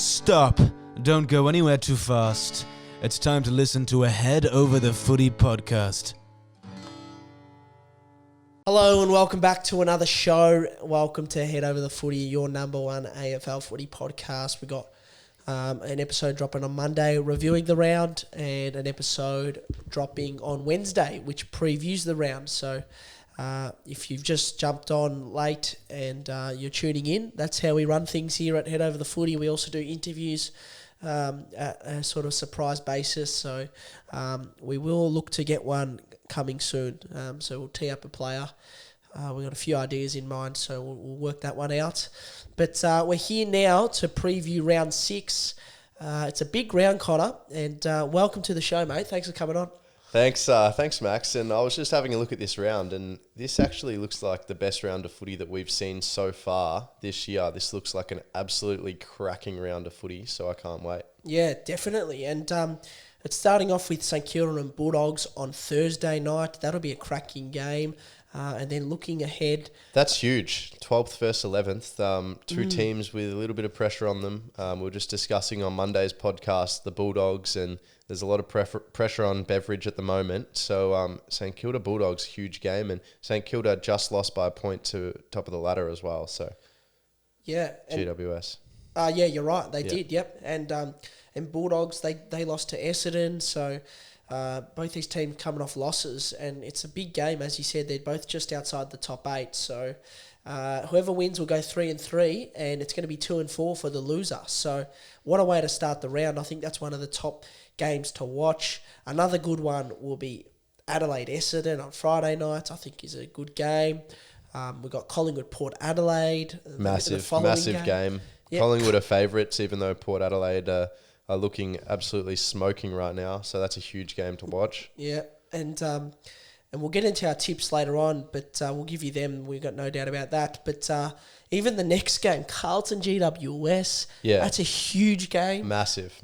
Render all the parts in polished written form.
Stop. Don't go anywhere too fast. It's time to listen to a Head Over the Footy podcast. Hello and welcome back to another show. Welcome to Head Over the Footy, your number one AFL footy podcast. We got an episode dropping on Monday reviewing the round and an episode dropping on Wednesday which previews the round. So if you've just jumped on late and you're tuning in, that's how we run things here at Head Over the Footy. We also do interviews at a sort of surprise basis. So we will look to get one coming soon. So we'll tee up a player. We've got a few ideas in mind, so we'll work that one out. But we're here now to preview round 6. It's a big round, Connor, and welcome to the show, mate. Thanks for coming on. Thanks, Max. And I was just having a look at this round, and this actually looks like the best round of footy that we've seen so far this year. This looks like an absolutely cracking round of footy, so I can't wait. Yeah, definitely. And it's starting off with St Kilda and Bulldogs on Thursday night. That'll be a cracking game. And then looking ahead... That's huge. 12th versus 11th. Two teams with a little bit of pressure on them. We were just discussing on Monday's podcast the Bulldogs, and there's a lot of pressure on Beveridge at the moment. So St Kilda Bulldogs, huge game. And St Kilda just lost by a point to top of the ladder as well. So yeah, GWS. Yeah, you're right. They did, yep. And Bulldogs, they lost to Essendon. So... both these teams coming off losses, and it's a big game, as you said. They're both just outside the top 8, so whoever wins will go 3-3, and it's going to be 2-4 for the loser. So what a way to start the round. I think that's one of the top games to watch. Another good one will be Adelaide Essendon on Friday night. I think is a good game. We've got Collingwood Port Adelaide. Massive game. Yep. Collingwood are favourites, even though Port Adelaide are looking absolutely smoking right now. So that's a huge game to watch. Yeah, and we'll get into our tips later on, but we'll give you them. We've got no doubt about that. But even the next game, Carlton GWS, that's a huge game. Massive.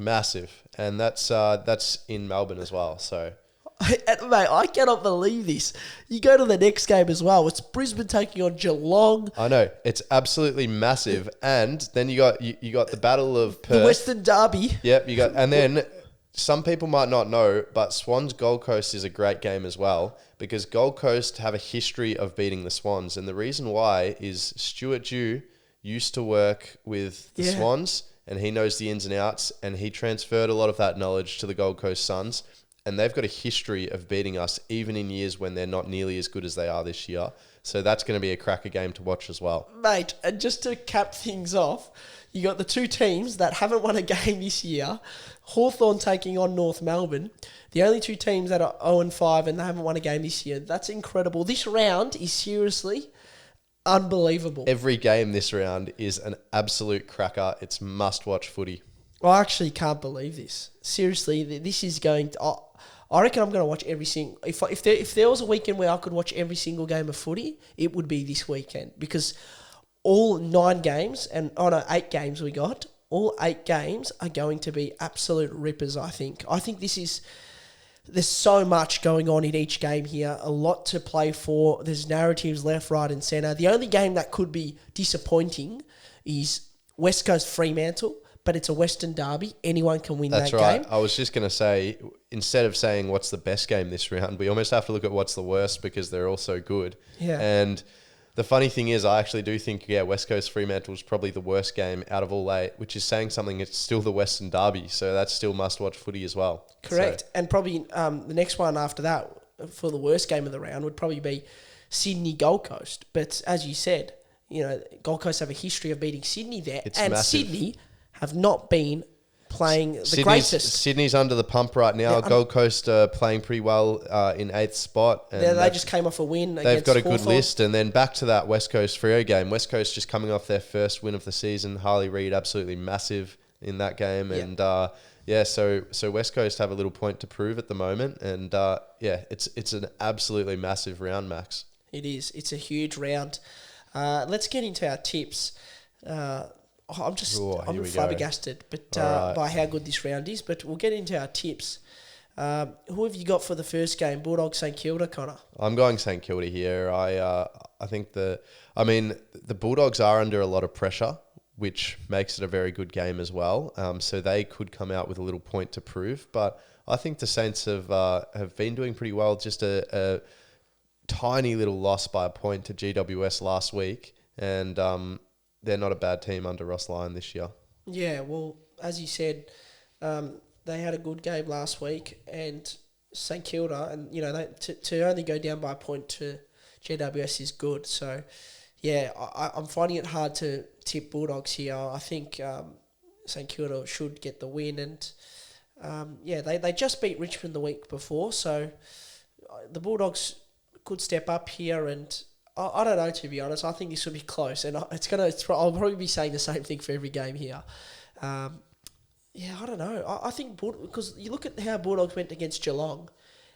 And that's in Melbourne as well. So... Mate, I cannot believe this. You go to the next game as well. It's Brisbane taking on Geelong. I know, it's absolutely massive. And then you got the Battle of Perth, the Western Derby. Yep, and then some people might not know, but Swans Gold Coast is a great game as well, because Gold Coast have a history of beating the Swans, and the reason why is Stuart Dew used to work with the Swans, and he knows the ins and outs, and he transferred a lot of that knowledge to the Gold Coast Suns. And they've got a history of beating us, even in years when they're not nearly as good as they are this year. So that's going to be a cracker game to watch as well. Mate, and just to cap things off, you got the two teams that haven't won a game this year. Hawthorn taking on North Melbourne. The only two teams that are 0-5 and they haven't won a game this year. That's incredible. This round is seriously unbelievable. Every game this round is an absolute cracker. It's must-watch footy. I actually can't believe this. Seriously, this is going to... I reckon I'm going to watch every single... If there was a weekend where I could watch every single game of footy, it would be this weekend. Because all 9 games, 8 games we got, all 8 games are going to be absolute rippers, I think. I think this is... There's so much going on in each game here, a lot to play for. There's narratives left, right and centre. The only game that could be disappointing is West Coast Fremantle, but it's a Western Derby. Anyone can win that game. That's right. I was just going to say, instead of saying what's the best game this round, we almost have to look at what's the worst because they're all so good. Yeah. And the funny thing is, I actually do think, West Coast Fremantle is probably the worst game out of all 8, which is saying something. It's still the Western Derby, so that's still must-watch footy as well. Correct. So. And probably the next one after that, for the worst game of the round, would probably be Sydney Gold Coast. But as you said, Gold Coast have a history of beating Sydney there. It's massive. Sydney have not been playing the greatest. Sydney's under the pump right now. Gold Coast are playing pretty well in 8th spot. And they just came off a win. They've got a good list. And then back to that West Coast Freo game. West Coast just coming off their first win of the season. Harley Reid absolutely massive in that game. Yep. And so West Coast have a little point to prove at the moment. And it's an absolutely massive round, Max. It is. It's a huge round. Let's get into our tips. I'm flabbergasted by how good this round is, but we'll get into our tips. Who have you got for the first game? Bulldogs St Kilda, Connor? I'm going St Kilda here. I think the Bulldogs are under a lot of pressure which makes it a very good game as well. So they could come out with a little point to prove. But I think the Saints have been doing pretty well. Just a tiny little loss by a point to GWS last week, and they're not a bad team under Ross Lyon this year. Yeah, well, as you said, they had a good game last week, and St Kilda, and to only go down by a point to GWS is good. So, yeah, I'm finding it hard to tip Bulldogs here. I think St Kilda should get the win, and they just beat Richmond the week before, so the Bulldogs could step up here, and I don't know, to be honest. I think this will be close, and I'll probably be saying the same thing for every game here. I don't know. I think because you look at how Bulldogs went against Geelong,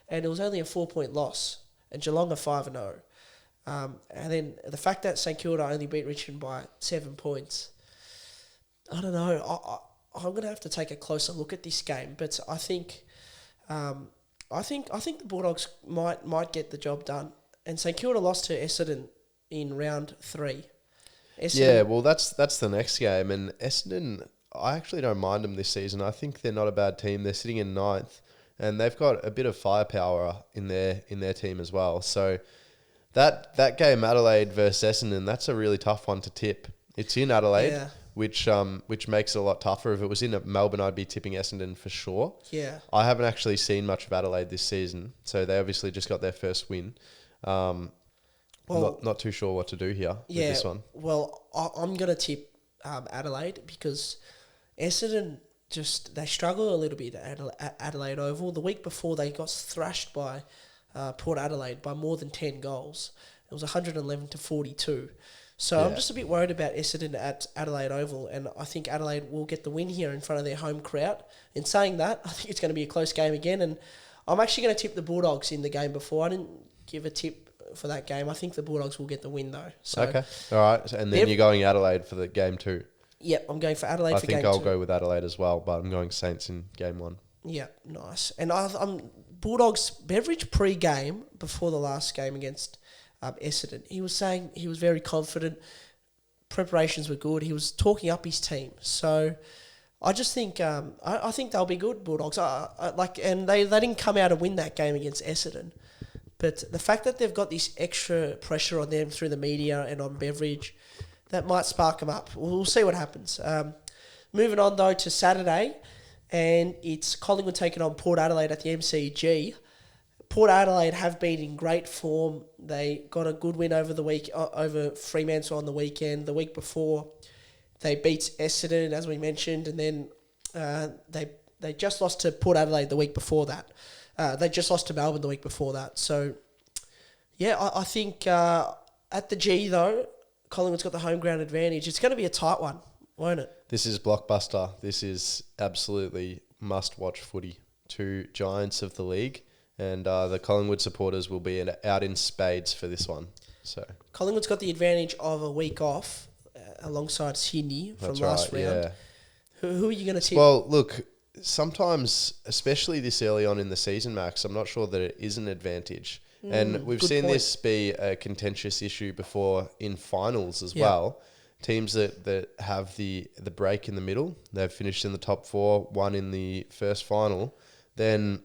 and it was only a 4-point loss, and Geelong are 5-0. And then the fact that St Kilda only beat Richmond by 7 points, I don't know. I'm going to have to take a closer look at this game, but I think the Bulldogs might get the job done. And St Kilda lost to Essendon in round 3. Yeah, well, that's the next game, and Essendon, I actually don't mind them this season. I think they're not a bad team. They're sitting in 9th, and they've got a bit of firepower in their team as well. So that game, Adelaide versus Essendon, that's a really tough one to tip. It's in Adelaide, which makes it a lot tougher. If it was in Melbourne, I'd be tipping Essendon for sure. Yeah, I haven't actually seen much of Adelaide this season, so they obviously just got their first win. Not too sure what to do here with this one. Well, I'm going to tip Adelaide, because Essendon they struggle a little bit at Adelaide Oval. The week before, they got thrashed by Port Adelaide by more than 10 goals. It was 111-42. So I'm just a bit worried about Essendon at Adelaide Oval, and I think Adelaide will get the win here in front of their home crowd. In saying that, I think it's going to be a close game again, and I'm actually going to tip the Bulldogs in the game before. I didn't give a tip for that game. I think the Bulldogs will get the win, though. So, okay, all right. And then you're going Adelaide for the game 2. Yep, I'm going for Adelaide for game 2. I think I'll go with Adelaide as well, but I'm going Saints in game 1. Yeah, nice. And I'm Bulldogs Beveridge pre-game before the last game against Essendon. He was saying he was very confident. Preparations were good. He was talking up his team. So I just think I think they'll be good, Bulldogs. And they didn't come out and win that game against Essendon. But the fact that they've got this extra pressure on them through the media and on Beveridge, that might spark them up. We'll see what happens. Moving on, though, to Saturday, and it's Collingwood taking on Port Adelaide at the MCG. Port Adelaide have been in great form. They got a good win over Fremantle on the weekend. The week before, they beat Essendon, as we mentioned, and then they just lost to Port Adelaide the week before that. They just lost to Melbourne the week before that. So, yeah, I think at the G, though, Collingwood's got the home ground advantage. It's going to be a tight one, won't it? This is blockbuster. This is absolutely must-watch footy. 2 giants of the league, and the Collingwood supporters will be out in spades for this one. So Collingwood's got the advantage of a week off alongside Sydney from last round. Yeah. Who are you going to tip? Well, look, sometimes, especially this early on in the season, Max, I'm not sure that it is an advantage. And we've seen this be a contentious issue before in finals as well. Teams that have the break in the middle, they've finished in the top 4, won in the first final, then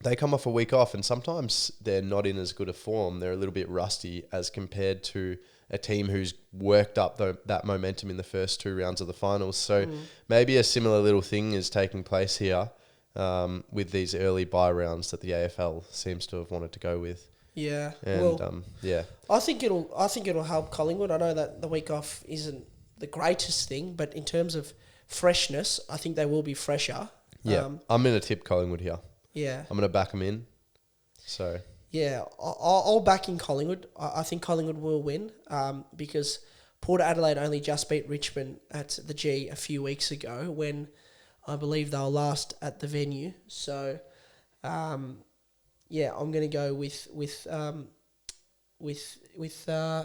they come off a week off, and sometimes they're not in as good a form. They're a little bit rusty as compared to a team who's worked up that momentum in the first 2 rounds of the finals. So maybe a similar little thing is taking place here with these early bye rounds that the AFL seems to have wanted to go with. Yeah, and I think it'll help Collingwood. I know that the week off isn't the greatest thing, but in terms of freshness, I think they will be fresher. Yeah, I'm going to tip Collingwood here. Yeah, I'm going to back them in. So yeah, I'll back in Collingwood. I think Collingwood will win because Port Adelaide only just beat Richmond at the G a few weeks ago when I believe they were last at the venue. So. Yeah, I'm going to go with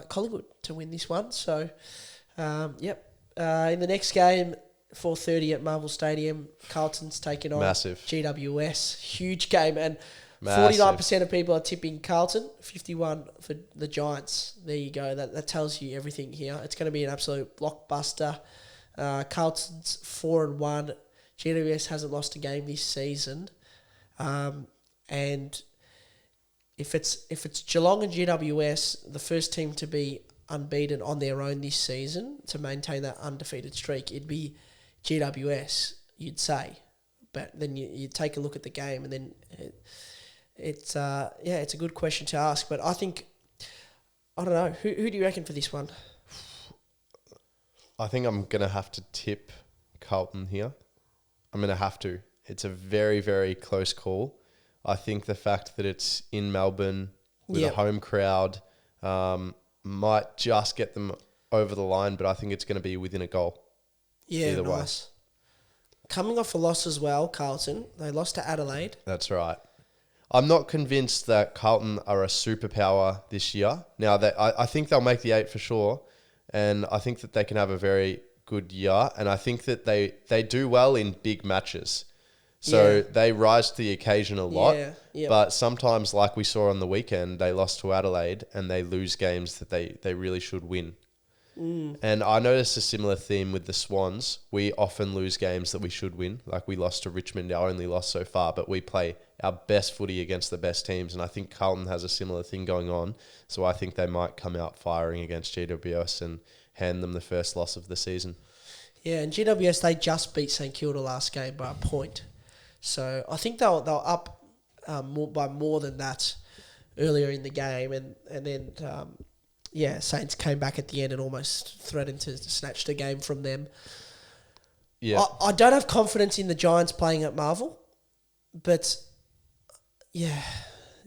Collingwood to win this one. So, in the next game, 4:30 at Marvel Stadium, Carlton's taking on GWS. Huge game, and 49% of people are tipping Carlton, 51% for the Giants. There you go. That tells you everything here. It's going to be an absolute blockbuster. Carlton's 4-1. GWS hasn't lost a game this season, and if it's Geelong and GWS, the first team to be unbeaten on their own this season to maintain that undefeated streak, it'd be GWS, you'd say. But then you take a look at the game, and then it's a good question to ask. But I think, I don't know, who do you reckon for this one? I think I'm going to have to tip Carlton here. I'm going to have to. It's a very, very close call. I think the fact that it's in Melbourne with a home crowd might just get them over the line, but I think it's going to be within a goal. Yeah, either nice. Coming off a loss as well, Carlton. They lost to Adelaide. That's right. I'm not convinced that Carlton are a superpower this year. Now, I think they'll make the 8 for sure, and I think that they can have a very good year, and I think that they do well in big matches. So they rise to the occasion a lot, but sometimes, like we saw on the weekend, they lost to Adelaide and they lose games that they really should win. And I noticed a similar theme with the Swans. We often lose games that we should win. Like we lost to Richmond, our only loss so far, but we play our best footy against the best teams. And I think Carlton has a similar thing going on. So I think they might come out firing against GWS and hand them the first loss of the season. Yeah, and GWS, they just beat St Kilda last game by a point. So I think they'll up by more than that earlier in the game, and then Saints came back at the end and almost threatened to snatch the game from them. Yeah, I don't have confidence in the Giants playing at Marvel, but yeah,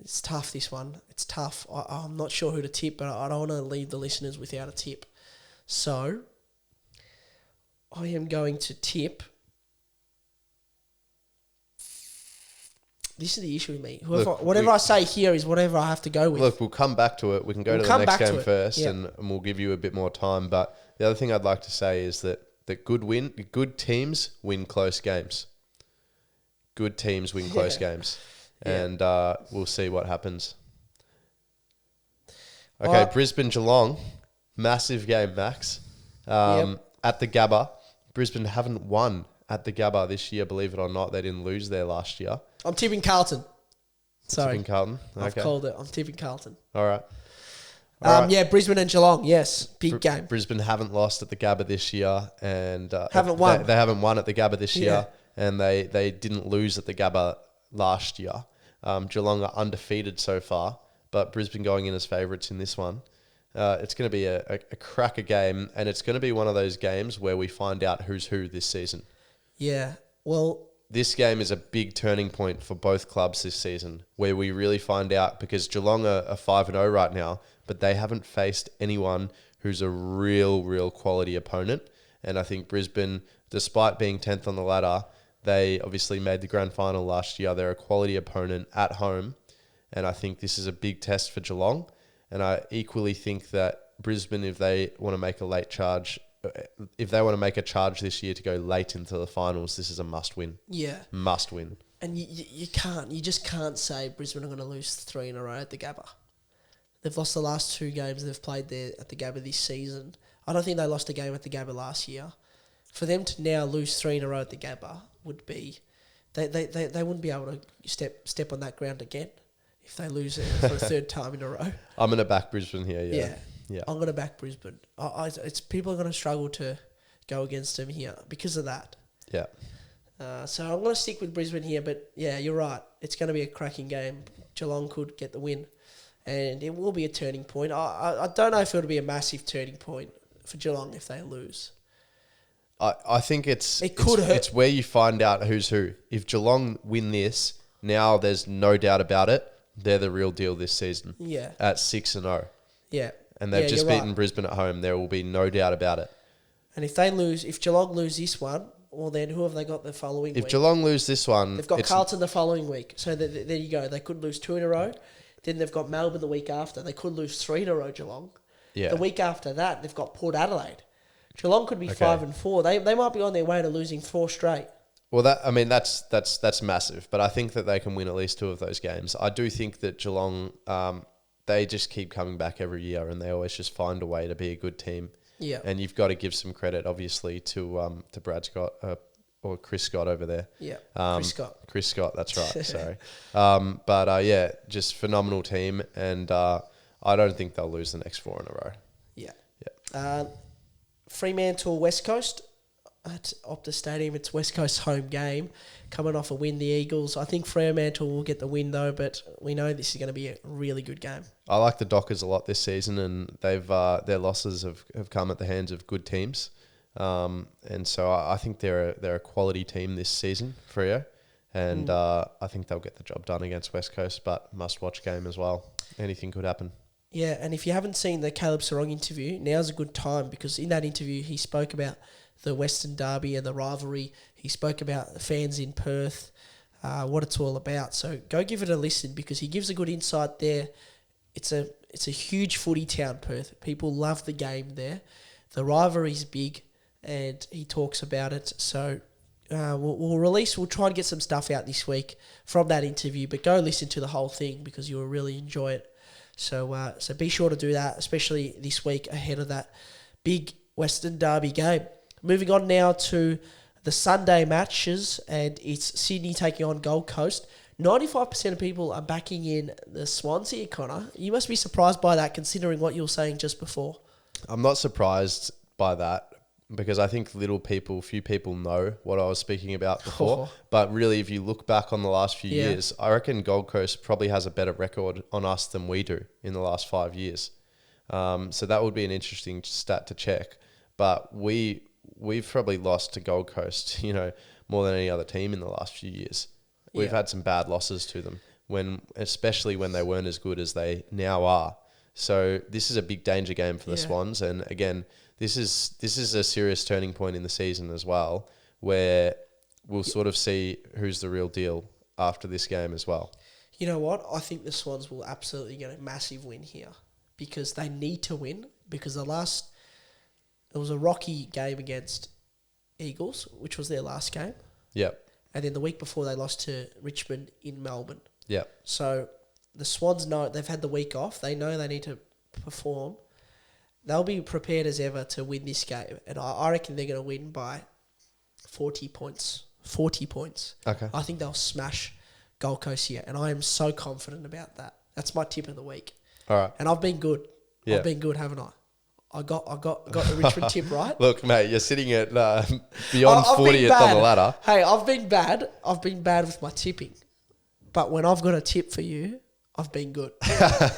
it's tough. This one, it's tough. I'm not sure who to tip, but I don't want to leave the listeners without a tip. So I am going to tip. This is the issue with me. Whatever I say here is whatever I have to go with. Look, we'll come back to it. We can go to the next game first, and we'll give you a bit more time. But the other thing I'd like to say is that good teams win close games. Good teams win close games. And we'll see what happens. Okay, Brisbane Geelong. Massive game, Max. At the Gabba. Brisbane haven't won at the Gabba this year, believe it or not. They didn't lose there last year. I'm tipping Carlton. Sorry. Tipping Carlton? Okay. I've called it. I'm tipping Carlton. All right. Yeah, Brisbane and Geelong. Yes, big game. Brisbane haven't lost at the Gabba this year, and haven't won. They haven't won at the Gabba this year, and they didn't lose at the Gabba last year. Geelong are undefeated so far, but Brisbane going in as favourites in this one. It's going to be a cracker game, and it's going to be one of those games where we find out who's who this season. Yeah, well, this game is a big turning point for both clubs this season, where we really find out, because Geelong are 5-0 right now, but they haven't faced anyone who's a real quality opponent. And I think Brisbane, despite being 10th on the ladder, they obviously made the grand final last year. They're a quality opponent at home, and I think this is a big test for Geelong. And I equally think that Brisbane, if they want to make a late charge, if they want to make a charge this year to go late into the finals, this is a must win. Yeah. Must win. And you just can't say Brisbane are going to lose 3 in a row at the Gabba. They've lost the last 2 games they've played there at the Gabba this season. I don't think they lost a game at the Gabba last year. For them to now lose 3 in a row at the Gabba would be... They wouldn't be able to step on that ground again if they lose it for a 3rd time in a row. I'm going to back Brisbane here, yeah. I'm going to back Brisbane. It's people are going to struggle to go against them here because of that. Yeah. So I'm going to stick with Brisbane here, but yeah, you're right. It's going to be a cracking game. Geelong could get the win, and it will be a turning point. I don't know if it'll be a massive turning point for Geelong if they lose. I think it could hurt. It's where you find out who's who. If Geelong win this, now there's no doubt about it. They're the real deal this season. Yeah. At 6-0. Yeah. And they've just beaten Brisbane at home. There will be no doubt about it. And if Geelong lose this one, well then who have they got the following week? If Geelong lose this one... They've got Carlton the following week. So there you go. They could lose 2 in a row. Then they've got Melbourne the week after. They could lose 3 in a row, Geelong. Yeah. The week after that, they've got Port Adelaide. Geelong could be 5-4. They might be on their way to losing 4 straight. Well, that's massive. But I think that they can win at least 2 of those games. I do think that Geelong... they just keep coming back every year, and they always just find a way to be a good team. Yeah. And you've got to give some credit, obviously, to Brad Scott or Chris Scott over there. Yeah, Chris Scott, that's right. Sorry. Just phenomenal team, and I don't think they'll lose the next 4 in a row. Yeah. Fremantle West Coast at Optus Stadium. It's West Coast's home game. Coming off a win, the Eagles. I think Fremantle will get the win though, but we know this is going to be a really good game. I like the Dockers a lot this season, and they've their losses have come at the hands of good teams, and so I think they're a quality team this season, Freo, and I think they'll get the job done against West Coast, but must-watch game as well. Anything could happen. Yeah, and if you haven't seen the Caleb Sarong interview, now's a good time, because in that interview he spoke about the Western Derby and the rivalry. He spoke about the fans in Perth, what it's all about. So go give it a listen, because he gives a good insight there. It's a huge footy town, Perth. People love the game there. The rivalry's big, and he talks about it. So we'll try and get some stuff out this week from that interview, but go listen to the whole thing, because you'll really enjoy it. So be sure to do that, especially this week ahead of that big Western Derby game. Moving on now to the Sunday matches, and it's Sydney taking on Gold Coast. 95% of people are backing in the Swans here, Connor. You must be surprised by that, considering what you were saying just before. I'm not surprised by that, because I think few people know what I was speaking about before. But really, if you look back on the last few years, I reckon Gold Coast probably has a better record on us than we do in the last 5 years. So that would be an interesting stat to check. But we've probably lost to Gold Coast, more than any other team in the last few years. We've had some bad losses to them, especially when they weren't as good as they now are. So this is a big danger game for the Swans, and again, this is a serious turning point in the season as well, where we'll sort of see who's the real deal after this game as well. You know what? I think the Swans will absolutely get a massive win here, because they need to win, because it was a rocky game against Eagles, which was their last game. Yep. And then the week before, they lost to Richmond in Melbourne. Yep. So the Swans know they've had the week off. They know they need to perform. They'll be prepared as ever to win this game. And I reckon they're going to win by 40 points. 40 points. Okay. I think they'll smash Gold Coast here. And I am so confident about that. That's my tip of the week. All right. And I've been good. Yeah. I've been good, haven't I? I got the Richmond tip right. Look, mate, you're sitting at beyond 40th on the ladder. Hey, I've been bad. I've been bad with my tipping. But when I've got a tip for you, I've been good.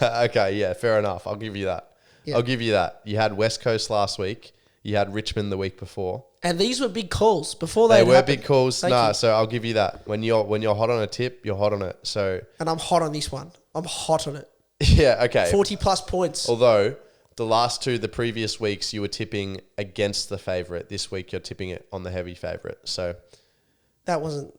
Okay, yeah, fair enough. I'll give you that. Yeah. I'll give you that. You had West Coast last week. You had Richmond the week before. And these were big calls before they were happened. big calls. Thank you. So I'll give you that. When you're hot on a tip, you're hot on it. So and I'm hot on this one. I'm hot on it. Yeah, okay. 40 plus points. Although the previous weeks you were tipping against the favourite. This week you're tipping it on the heavy favourite. So that wasn't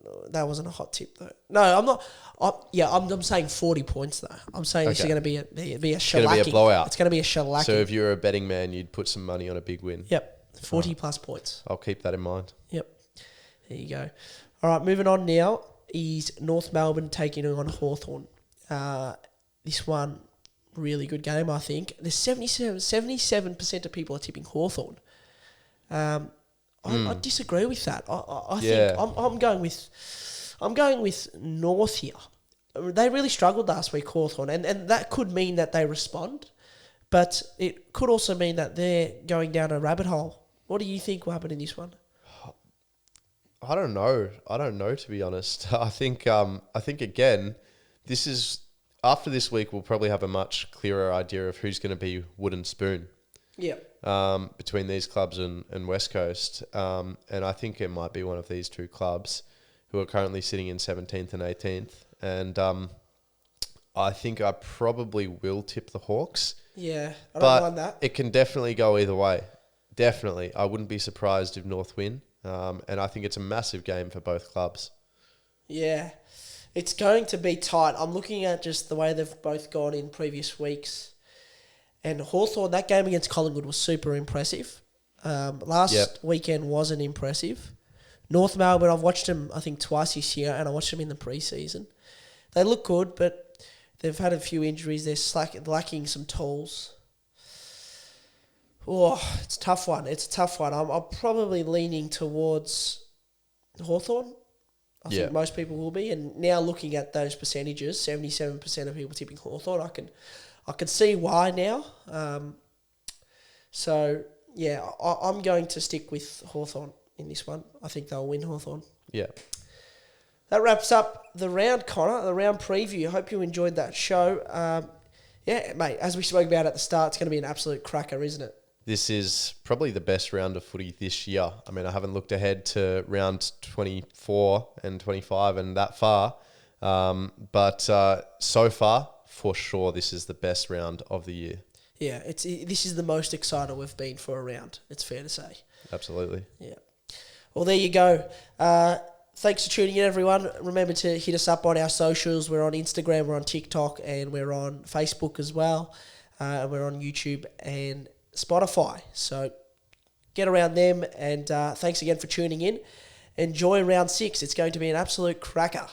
a hot tip though. No, I'm not. I'm saying 40 points though. I'm saying this is going to be a shellacking. It's going to be a blowout. It's going to be a shellacking. So if you're a betting man, you'd put some money on a big win. Yep, 40 plus points. I'll keep that in mind. Yep, there you go. All right, moving on now is North Melbourne taking on Hawthorn. This one, really good game, I think. There's 77% of people are tipping Hawthorn. I disagree with that. I think I'm going with North here. They really struggled last week, Hawthorn, and that could mean that they respond, but it could also mean that they're going down a rabbit hole. What do you think will happen in this one? I don't know, to be honest. I think again, this is after this week we'll probably have a much clearer idea of who's going to be wooden spoon. Yeah. Between these clubs and West Coast. And I think it might be one of these two clubs who are currently sitting in 17th and 18th. And I think I probably will tip the Hawks. Yeah, I don't mind that. It can definitely go either way. Definitely. I wouldn't be surprised if North win. And I think it's a massive game for both clubs. Yeah. It's going to be tight. I'm looking at just the way they've both gone in previous weeks. And Hawthorn, that game against Collingwood was super impressive. Last weekend wasn't impressive. North Melbourne, I've watched them, I think, twice this year, and I watched them in the pre-season. They look good, but they've had a few injuries. They're lacking some tools. Oh, it's a tough one. It's a tough one. I'm probably leaning towards Hawthorn. I Yeah. think most people will be. And now looking at those percentages, 77% of people tipping Hawthorn, I can see why now. So, yeah, I'm going to stick with Hawthorn in this one. I think they'll win Hawthorn. Yeah. That wraps up the round, Connor, the round preview. I hope you enjoyed that show. Yeah, mate, as we spoke about at the start, it's going to be an absolute cracker, isn't it? This is probably the best round of footy this year. I mean, I haven't looked ahead to round 24 and 25 and that far. But so far, for sure, this is the best round of the year. Yeah, this is the most excited we've been for a round, it's fair to say. Absolutely. Yeah. Well, there you go. Thanks for tuning in, everyone. Remember to hit us up on our socials. We're on Instagram, we're on TikTok, and we're on Facebook as well. We're on YouTube and Spotify. So get around them, and thanks again for tuning in. Enjoy round 6. It's going to be an absolute cracker.